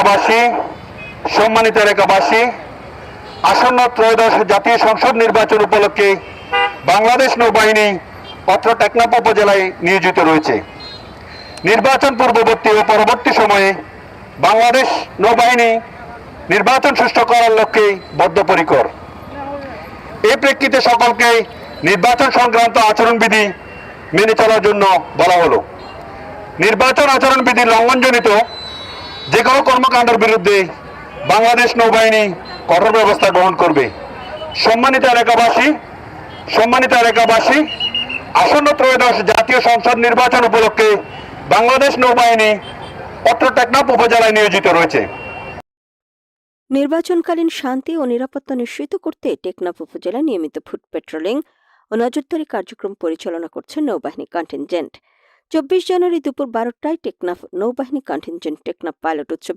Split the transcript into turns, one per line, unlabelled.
এলাকাবাসী, সম্মানিত এলাকাবাসী, আসন্ন ত্রয়োদশ জাতীয় সংসদ নির্বাচন উপলক্ষে বাংলাদেশ নৌবাহিনী অত্র টেকনাফ উপজেলায় নিয়োজিত রয়েছে। নির্বাচন পূর্ববর্তী ও পরবর্তী সময়ে বাংলাদেশ নৌবাহিনী নির্বাচন সুষ্ঠু করার লক্ষ্যে বদ্ধপরিকর। এই প্রেক্ষিতে সকলকে নির্বাচন সংক্রান্ত আচরণবিধি মেনে চলার জন্য বলা হলো। নির্বাচন আচরণবিধি লঙ্ঘনজনিত যে কোনো কর্মকাণ্ডের বিরুদ্ধে বাংলাদেশ নৌবাহিনী কঠোর ব্যবস্থা গ্রহণ করবে। সম্মানিত এলাকাবাসী, আসন্ন ত্রয়োদশ জাতীয় সংসদ নির্বাচন উপলক্ষে বাংলাদেশ নৌবাহিনী অত্র টেকনাফ উপজেলায় নিয়োজিত রয়েছে।
নির্বাচনকালীন শান্তি ও নিরাপত্তা নিশ্চিত করতে টেকনাফ উপজেলায় নিয়মিত ফুট পেট্রোলিং ও নজরদারি কার্যক্রম পরিচালনা করছে নৌবাহিনী কন্টিনজেন্ট। 24 জানুয়ারি দুপুর 12টায় টেকনাফ নৌবাহিনী কন্টিনজেন্ট টেকনাফ পাইলট উচ্চ